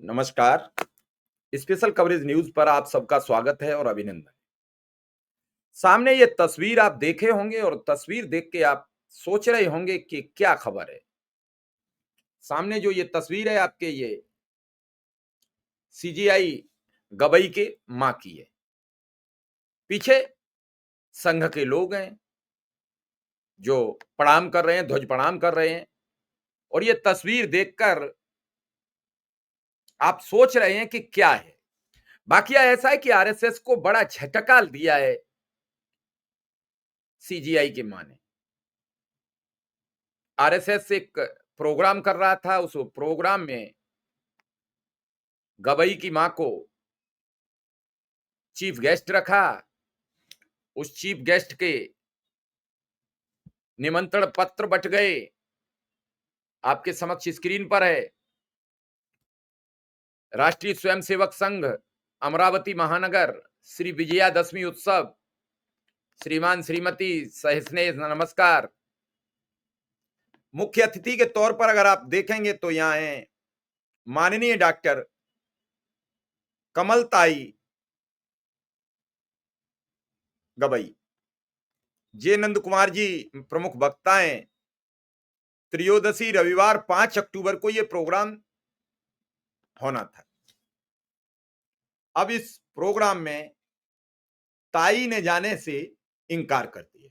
नमस्कार। Special coverage news पर आप सबका स्वागत है और अभिनंदन। सामने ये तस्वीर आप देखे होंगे और तस्वीर देख के आप सोच रहे होंगे कि क्या खबर है। सामने जो ये तस्वीर है आपके, ये सीजीआई गबई के मां की है। पीछे संघ के लोग हैं जो प्रणाम कर रहे हैं, ध्वज प्रणाम कर रहे हैं। और ये तस्वीर देखकर आप सोच रहे हैं कि क्या है। बाकिया ऐसा है कि आरएसएस को बड़ा झटका दिया है सीजीआई की मां ने। आरएसएस एक प्रोग्राम कर रहा था, उस प्रोग्राम में गवई की मां को चीफ गेस्ट रखा। उस चीफ गेस्ट के निमंत्रण पत्र बंट गए। आपके समक्ष स्क्रीन पर है। राष्ट्रीय स्वयंसेवक संघ अमरावती महानगर श्री विजयादशमी उत्सव, श्रीमान श्रीमती सहिष्णुता नमस्कार। मुख्य अतिथि के तौर पर अगर आप देखेंगे तो यहाँ है माननीय डॉक्टर कमलताई गबई, जे नंद कुमार जी प्रमुख वक्ता हैं। त्रयोदशी रविवार 5 अक्टूबर को यह प्रोग्राम होना था। अब इस प्रोग्राम में ताई ने जाने से इनकार कर दिया।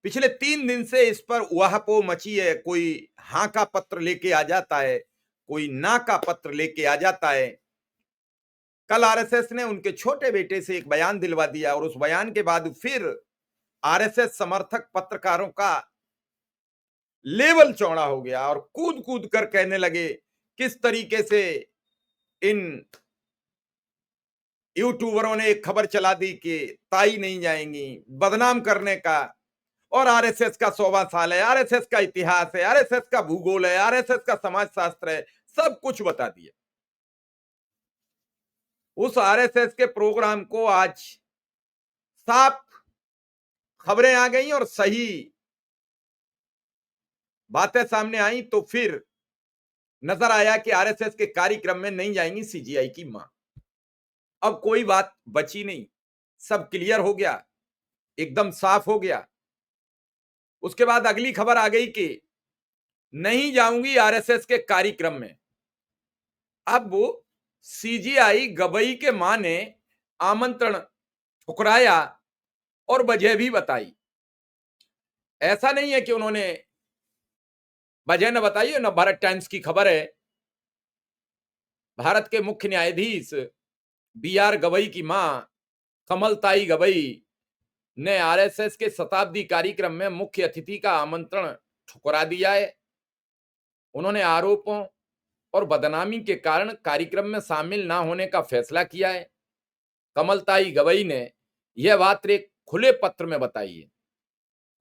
पिछले 3 दिन से इस पर उहापोह मची है। कोई हाँ का पत्र लेके आ जाता है, कोई ना का पत्र लेके आ जाता है। कल आरएसएस ने उनके छोटे बेटे से एक बयान दिलवा दिया और उस बयान के बाद फिर आरएसएस समर्थक पत्रकारों का लेवल चौड़ा हो गया और कूद कूद कर कहने लगे किस तरीके से इन यूट्यूबरों ने एक खबर चला दी कि ताई नहीं जाएंगी, बदनाम करने का। और आरएसएस का 100वां साल है, आरएसएस का इतिहास है, आरएसएस का भूगोल है, आरएसएस का समाजशास्त्र है, सब कुछ बता दिया। उस आरएसएस के प्रोग्राम को आज साफ खबरें आ गई और सही बातें सामने आई तो फिर नजर आया कि आरएसएस के कार्यक्रम में नहीं जाएंगी सीजीआई की मां। अब कोई बात बची नहीं, सब क्लियर हो गया, एकदम साफ हो गया। उसके बाद अगली खबर आ गई कि नहीं जाऊंगी आरएसएस के कार्यक्रम में। अब वो सीजीआई गबई के मां ने आमंत्रण ठुकराया और वजह भी बताई। ऐसा नहीं है कि उन्होंने वजह न बताई है। न भारत टाइम्स की खबर है, भारत के मुख्य न्यायाधीश बीआर गवई की मां कमलताई गवई ने आरएसएस के शताब्दी कार्यक्रम में मुख्य अतिथि का आमंत्रण ठुकरा दिया है। उन्होंने आरोपों और बदनामी के कारण कार्यक्रम में शामिल ना होने का फैसला किया है। कमलताई गवई ने यह बात एक खुले पत्र में बताई है।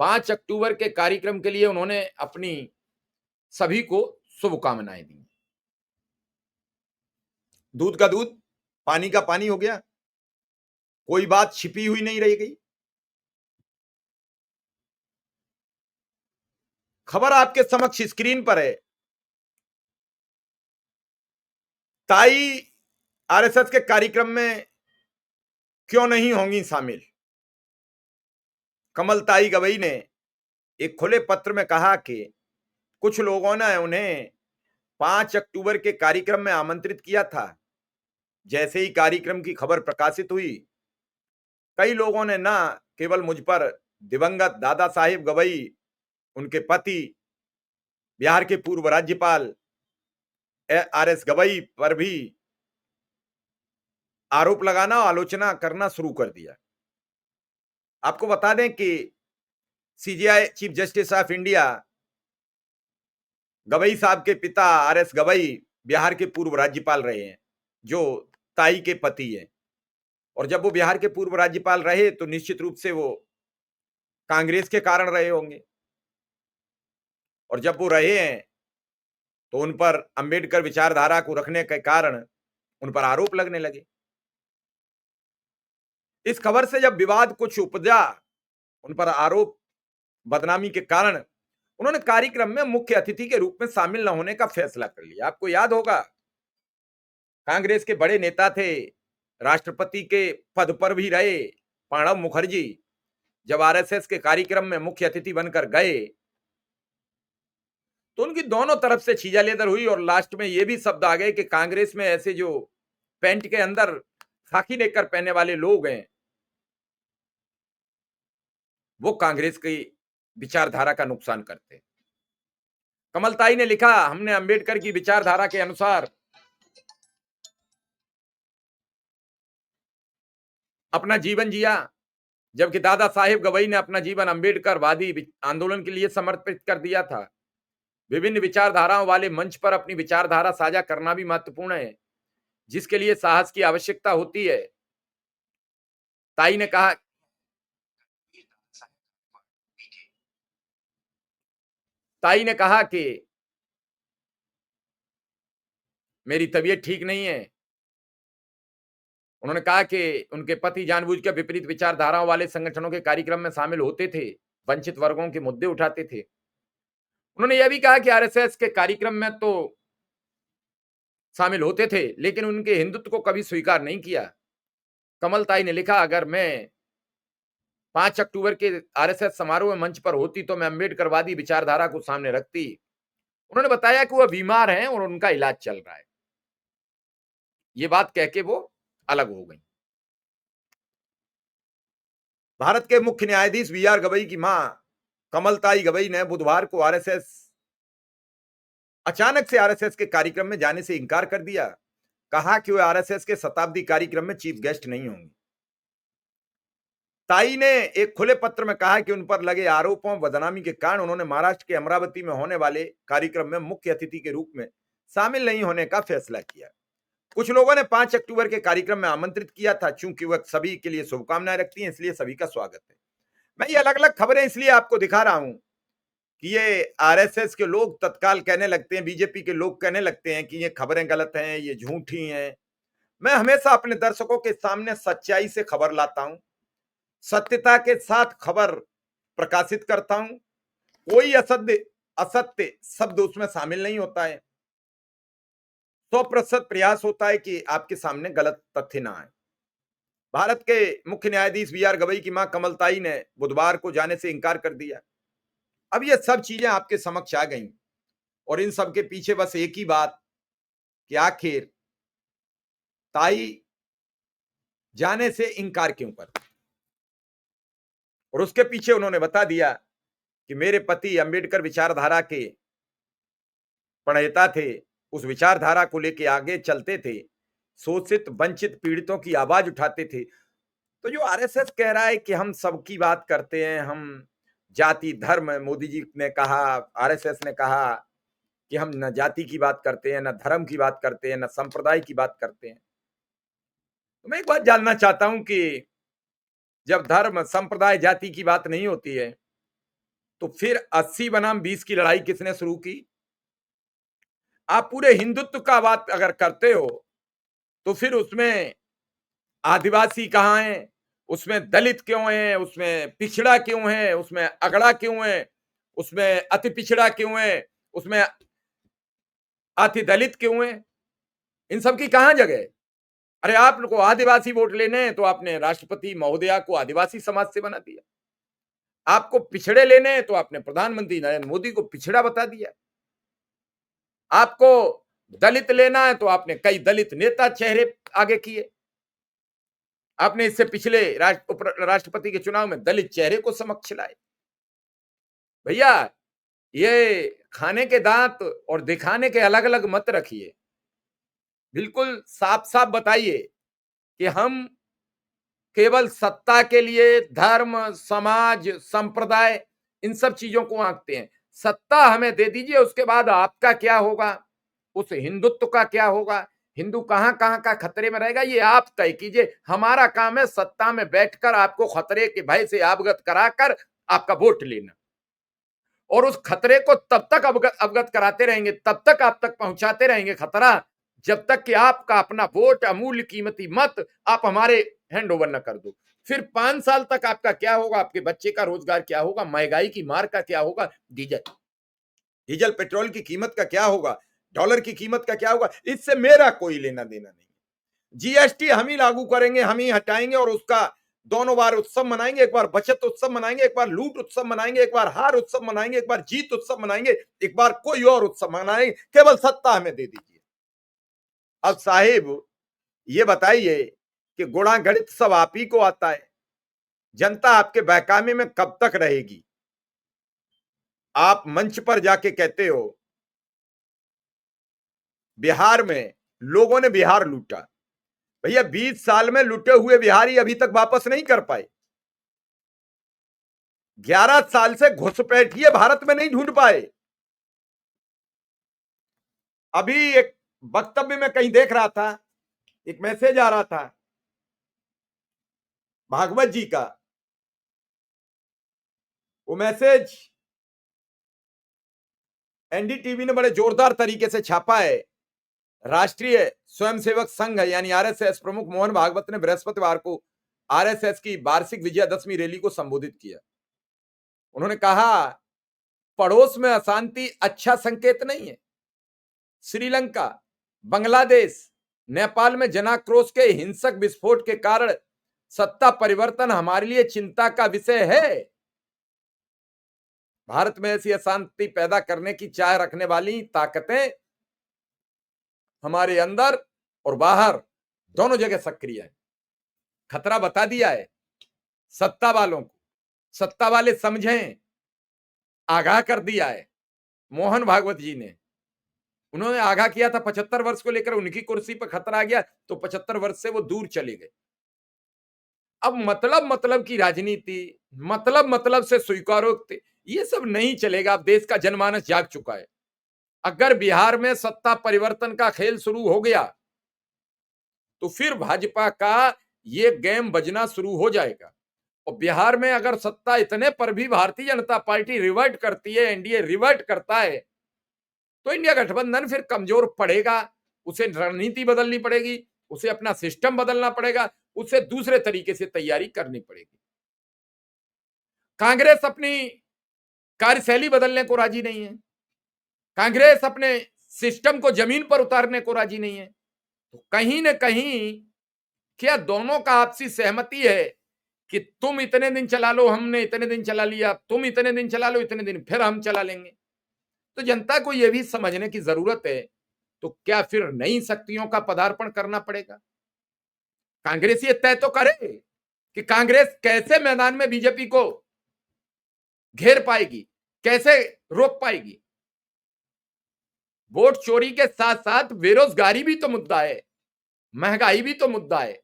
5 अक्टूबर के कार्यक्रम के लिए उन्होंने अपनी सभी को शुभकामनाएं दी। दूध का दूध, पानी का पानी हो गया, कोई बात छिपी हुई नहीं रह गई। खबर आपके समक्ष स्क्रीन पर है। ताई आरएसएस के कार्यक्रम में क्यों नहीं होंगी शामिल? कमलताई गवई ने एक खुले पत्र में कहा कि कुछ लोगों ने उन्हें 5 अक्टूबर के कार्यक्रम में आमंत्रित किया था। जैसे ही कार्यक्रम की खबर प्रकाशित हुई, कई लोगों ने ना केवल मुझ पर, दिवंगत दादा साहिब गवई, उनके पति, बिहार के पूर्व राज्यपाल आरएस गवई पर भी आरोप लगाना और आलोचना करना शुरू कर दिया। आपको बता दें कि CGI chief justice of India Gavai साहब के पिता आरएस गवई बिहार के पूर्व राज्यपाल रहे हैं, जो ताई के पति हैं। और जब वो बिहार के पूर्व राज्यपाल रहे तो निश्चित रूप से वो कांग्रेस के कारण रहे होंगे। और जब वो रहे हैं तो उन पर अंबेडकर विचारधारा को रखने के कारण उन पर आरोप लगने लगे। इस खबर से जब विवाद कुछ उपजा, उन पर आरोप बदनामी के कारण उन्होंने कार्यक्रम में मुख्य अतिथि के रूप में शामिल न होने का फैसला कर लिया। आपको याद होगा कांग्रेस के बड़े नेता थे, राष्ट्रपति के पद पर भी रहे प्रणब मुखर्जी, जब आरएसएस के कार्यक्रम में मुख्य अतिथि बनकर गए तो उनकी दोनों तरफ से छीजा-लेदर हुई और लास्ट में ये भी शब्द आ गए कि कांग्रेस में ऐसे जो पैंट के अंदर खाकी नेकर पहनने वाले लोग हैं, वो कांग्रेस की विचारधारा का नुकसान करते हैं। कमलताई ने लिखा, हमने अंबेडकर की विचारधारा के अनुसार अपना जीवन जिया, जबकि दादा साहेब गवई ने अपना जीवन अंबेडकरवादी आंदोलन के लिए समर्पित कर दिया था। विभिन्न विचारधाराओं वाले मंच पर अपनी विचारधारा साझा करना भी महत्वपूर्ण है, जिसके लिए साहस की आवश्यकता होती है। ताई ने कहा कि मेरी तबीयत ठीक नहीं है। उन्होंने कहा कि उनके पति जानबूझकर विपरीत विचारधाराओं वाले संगठनों के कार्यक्रम में शामिल होते थे, वंचित वर्गों के मुद्दे उठाते थे। उन्होंने यह भी कहा कि आरएसएस के कार्यक्रम में तो शामिल होते थे, लेकिन उनके हिंदुत्व को कभी स्वीकार नहीं किया। कमलताई ने लिखा, अगर मैं 5 अक्टूबर के आरएसएस समारोह में मंच पर होती तो मैं अंबेडकरवादी विचारधारा को सामने रखती। उन्होंने बताया कि वह बीमार हैं और उनका इलाज चल रहा है। ये बात कह के वो अलग हो गई। भारत के मुख्य न्यायाधीश बीआर गवई की मां कमलताई गवई ने बुधवार को अचानक से आरएसएस के कार्यक्रम में जाने से इनकार कर दिया। कहा कि वे आरएसएस के शताब्दी कार्यक्रम में चीफ गेस्ट नहीं होंगे। ताई ने एक खुले पत्र में कहा कि उन पर लगे आरोपों बदनामी के कारण उन्होंने महाराष्ट्र के अमरावती में होने वाले कार्यक्रम में मुख्य अतिथि के रूप में शामिल नहीं होने का फैसला किया। कुछ लोगों ने 5 अक्टूबर के कार्यक्रम में आमंत्रित किया था, चूंकि वह सभी के लिए शुभकामनाएं रखती हैं, इसलिए सभी का स्वागत है। मैं ये अलग अलग खबरें इसलिए आपको दिखा रहा हूं कि ये आरएसएस के लोग तत्काल कहने लगते हैं, बीजेपी के लोग कहने लगते हैं कि ये खबरें गलत हैं, ये झूठी हैं। मैं हमेशा अपने दर्शकों के सामने सच्चाई से खबर लाता हूं, सत्यता के साथ खबर प्रकाशित करता हूं। कोई असत्य शब्द उसमें शामिल नहीं होता है। 100% प्रयास होता है कि आपके सामने गलत तथ्य ना आए। भारत के मुख्य न्यायाधीश बीआर गवई की मां कमलताई ने बुधवार को जाने से इनकार कर दिया। अब ये सब चीजें आपके समक्ष आ गई और इन सब के पीछे बस एक ही बात कि आखिर ताई जाने से इनकार क्यों कर, और उसके पीछे उन्होंने बता दिया कि मेरे पति अंबेडकर विचारधारा के प्रणेता थे, उस विचारधारा को लेके आगे चलते थे, शोषित वंचित पीड़ितों की आवाज उठाते थे। तो जो आरएसएस कह रहा है कि हम सबकी बात करते हैं, हम जाति धर्म, मोदी जी ने कहा, आरएसएस ने कहा कि हम न जाति की बात करते हैं, न धर्म की बात करते हैं, न संप्रदाय की बात करते हैं। तो मैं एक बात जानना चाहता हूं कि जब धर्म संप्रदाय जाति की बात नहीं होती है तो फिर 80 बनाम 20 की लड़ाई किसने शुरू की? आप पूरे हिंदुत्व का बात अगर करते हो तो फिर उसमें आदिवासी कहाँ है, उसमें दलित क्यों है, उसमें पिछड़ा क्यों है, उसमें अगड़ा क्यों है, उसमें अति पिछड़ा क्यों है, उसमें अति दलित क्यों है? इन सब की कहां जगह है? अरे आपको आदिवासी वोट लेने हैं तो आपने राष्ट्रपति महोदया को आदिवासी समाज से बना दिया। आपको पिछड़े लेने हैं तो आपने प्रधानमंत्री नरेंद्र मोदी को पिछड़ा बता दिया। आपको दलित लेना है तो आपने कई दलित नेता चेहरे आगे किए। आपने इससे पिछले राष्ट्रपति के चुनाव में दलित चेहरे को समक्ष लाए। भैया, ये खाने के दांत और दिखाने के अलग अलग मत रखिए। बिल्कुल साफ साफ बताइए कि हम केवल सत्ता के लिए धर्म, समाज, संप्रदाय, इन सब चीजों को आंकते हैं। सत्ता हमें दे दीजिए, उसके बाद आपका क्या होगा, उस हिंदुत्व का क्या होगा, हिंदू कहां कहां का खतरे में रहेगा, ये आप तय कीजिए। हमारा काम है सत्ता में बैठकर आपको खतरे के भय से अवगत कराकर आपका वोट लेना, और उस खतरे को तब तक अवगत कराते रहेंगे, तब तक आप तक पहुंचाते रहेंगे खतरा, जब तक कि आपका अपना वोट, अमूल्य कीमती मत आप हमारे हैंड ओवर न कर दो। फिर 5 साल तक आपका क्या होगा, आपके बच्चे का रोजगार क्या होगा, महंगाई की मार का क्या होगा, डीजल पेट्रोल की कीमत का क्या होगा, डॉलर की कीमत का क्या होगा, इससे मेरा कोई लेना देना नहीं। जीएसटी हम ही लागू करेंगे, हम ही हटाएंगे और उसका दोनों बार उत्सव मनाएंगे, एक बार बचत उत्सव मनाएंगे, एक बार लूट उत्सव मनाएंगे, एक बार हार उत्सव मनाएंगे, एक बार जीत उत्सव मनाएंगे, एक बार कोई और उत्सव मनाएंगे, केवल सत्ता हमें दे दीजिए। अब साहिब ये बताइए कि गुणा गणित सब आप ही को आता है, जनता आपके बहकावे में कब तक रहेगी? आप मंच पर जाके कहते हो बिहार में लोगों ने बिहार लूटा। भैया 20 साल में लुटे हुए बिहारी अभी तक वापस नहीं कर पाए। 11 साल से घुसपैठिए भारत में नहीं ढूंढ पाए। अभी एक वक्तव्य में कहीं देख रहा था, एक मैसेज आ रहा था भागवत जी का, वो मैसेज एनडीटीवी ने बड़े जोरदार तरीके से छापा है। राष्ट्रीय स्वयंसेवक संघ यानी आरएसएस प्रमुख मोहन भागवत ने बृहस्पतिवार को आरएसएस की वार्षिक विजयादशमी रैली को संबोधित किया। उन्होंने कहा, पड़ोस में अशांति अच्छा संकेत नहीं है। श्रीलंका, बांग्लादेश, नेपाल में जनाक्रोश के हिंसक विस्फोट के कारण सत्ता परिवर्तन हमारे लिए चिंता का विषय है। भारत में ऐसी अशांति पैदा करने की चाह रखने वाली ताकतें हमारे अंदर और बाहर दोनों जगह सक्रिय है। खतरा बता दिया है सत्ता वालों को, सत्ता वाले समझें, आगाह कर दिया है मोहन भागवत जी ने। उन्होंने आगाह किया था 75 वर्ष को लेकर उनकी कुर्सी पर खतरा आ गया तो 75 वर्ष से वो दूर चले गए। अब मतलब की राजनीति, मतलब से स्वीकारोक्ति, ये सब नहीं चलेगा। अब देश का जनमानस जाग चुका है। अगर बिहार में सत्ता परिवर्तन का खेल शुरू हो गया तो फिर भाजपा का ये गेम बजना शुरू हो जाएगा। और बिहार में अगर सत्ता इतने पर भी भारतीय जनता पार्टी रिवर्ट करती है, एनडीए रिवर्ट करता है, तो इंडिया गठबंधन फिर कमजोर पड़ेगा। उसे रणनीति बदलनी पड़ेगी, उसे अपना सिस्टम बदलना पड़ेगा, उसे दूसरे तरीके से तैयारी करनी पड़ेगी। कांग्रेस अपनी कार्यशैली बदलने को राजी नहीं है, कांग्रेस अपने सिस्टम को जमीन पर उतारने को राजी नहीं है। तो कहीं ना कहीं क्या दोनों का आपसी सहमति है कि तुम इतने दिन चला लो, हमने इतने दिन चला लिया, तुम इतने दिन चला लो, इतने दिन फिर हम चला लेंगे। तो जनता को यह भी समझने की जरूरत है, तो क्या फिर नई शक्तियों का पदार्पण करना पड़ेगा? कांग्रेस ये तय तो करे कि कांग्रेस कैसे मैदान में बीजेपी को घेर पाएगी, कैसे रोक पाएगी। वोट चोरी के साथ साथ बेरोजगारी भी तो मुद्दा है, महंगाई भी तो मुद्दा है,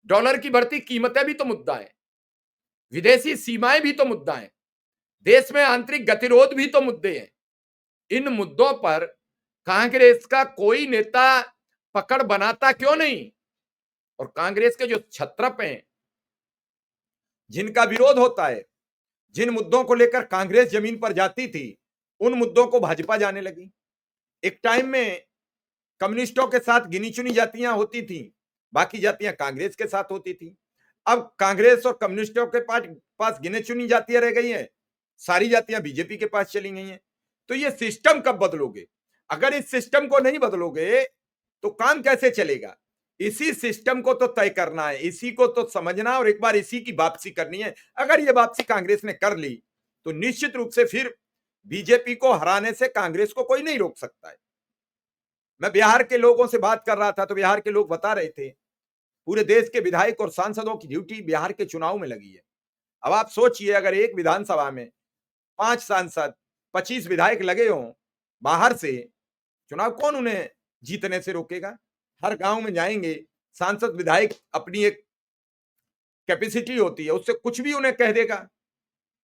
डॉलर की बढ़ती कीमतें भी तो मुद्दा है, विदेशी सीमाएं भी तो मुद्दा है, देश में आंतरिक गतिरोध भी तो मुद्दे हैं। इन मुद्दों पर कांग्रेस का कोई नेता पकड़ बनाता क्यों नहीं? और कांग्रेस के जो छत्रप हैं, जिनका विरोध होता है, जिन मुद्दों को लेकर कांग्रेस जमीन पर जाती थी, उन मुद्दों को भाजपा जाने लगी। एक टाइम में कम्युनिस्टों के साथ गिनी चुनी जातियां होती थी, बाकी जातियां कांग्रेस के साथ होती थी। अब कांग्रेस और कम्युनिस्टों के पास गिने चुनी जातियां रह गई हैं, सारी जातियां बीजेपी के पास चली गई हैं। तो ये सिस्टम कब बदलोगे? अगर इस सिस्टम को नहीं बदलोगे तो काम कैसे चलेगा? इसी सिस्टम को तो तय करना है, इसी को तो समझना और एक बार इसी की वापसी करनी है। अगर ये वापसी कांग्रेस ने कर ली तो निश्चित रूप से फिर बीजेपी को हराने से कांग्रेस को कोई नहीं रोक सकता है। मैं बिहार के लोगों से बात कर रहा था तो बिहार के लोग बता रहे थे पूरे देश के विधायक और सांसदों की ड्यूटी बिहार के चुनाव में लगी है। अब आप सोचिए, अगर एक विधानसभा में 5 सांसद 25 विधायक लगे हों बाहर से, चुनाव कौन उन्हें जीतने से रोकेगा? हर गांव में जाएंगे, सांसद विधायक अपनी एक कैपेसिटी होती है, उससे कुछ भी उन्हें कह देगा,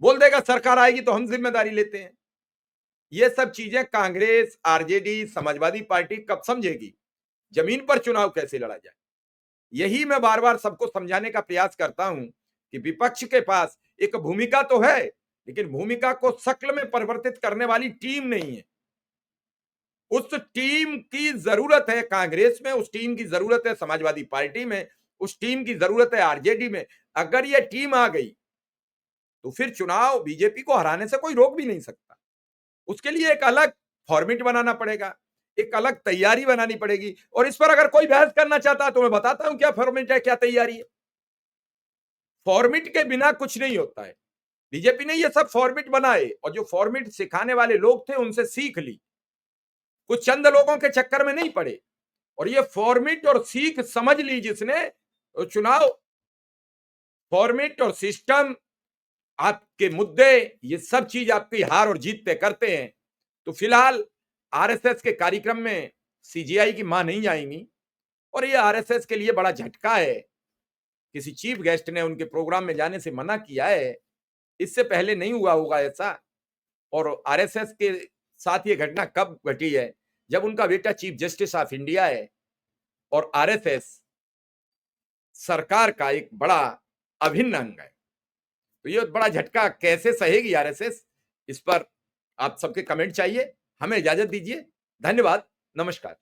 बोल देगा सरकार आएगी तो हम जिम्मेदारी लेते हैं। ये सब चीजें कांग्रेस, आरजेडी, समाजवादी पार्टी कब समझेगी? जमीन पर चुनाव कैसे लड़ा जाए? यही मैं बार बार सबको समझाने का प्रयास करता हूं कि विपक्ष के पास एक भूमिका तो है, लेकिन भूमिका को शक्ल में परिवर्तित करने वाली टीम नहीं है। उस टीम की जरूरत है कांग्रेस में, उस टीम की जरूरत है समाजवादी पार्टी में, उस टीम की जरूरत है आरजेडी में। अगर ये टीम आ गई तो फिर चुनाव बीजेपी को हराने से कोई रोक भी नहीं सकता। उसके लिए एक अलग फॉर्मेट बनाना पड़ेगा। एक अलग तैयारी बनानी पड़ेगी। और इस पर अगर कोई बहस करना चाहता है तो मैं बताता हूं क्या फॉर्मेट है, क्या तैयारी है। फॉर्मेट के बिना कुछ नहीं होता है। बीजेपी ने ये सब फॉर्मेट बनाए और जो फॉर्मेट सिखाने वाले लोग थे उनसे सीख ली, कुछ चंद लोगों के चक्कर में नहीं पड़े। और ये फॉर्मेट और सीख समझ ली जिसने, तो चुनाव फॉर्मेट और सिस्टम, आपके मुद्दे, ये सब चीज आपकी हार और जीत तय करते हैं। तो फिलहाल आरएसएस के कार्यक्रम में सीजीआई की मां नहीं आएंगी और ये आरएसएस के लिए बड़ा झटका है। किसी चीफ गेस्ट ने उनके प्रोग्राम में जाने से मना किया है, इससे पहले नहीं हुआ होगा ऐसा। और आरएसएस के साथ ये घटना कब घटी है, जब उनका बेटा चीफ जस्टिस ऑफ इंडिया है और आरएसएस सरकार का एक बड़ा अभिन्न अंग है। तो ये बड़ा झटका कैसे सहेगी आरएसएस, इस पर आप सबके कमेंट चाहिए। हमें इजाजत दीजिए। धन्यवाद। नमस्कार।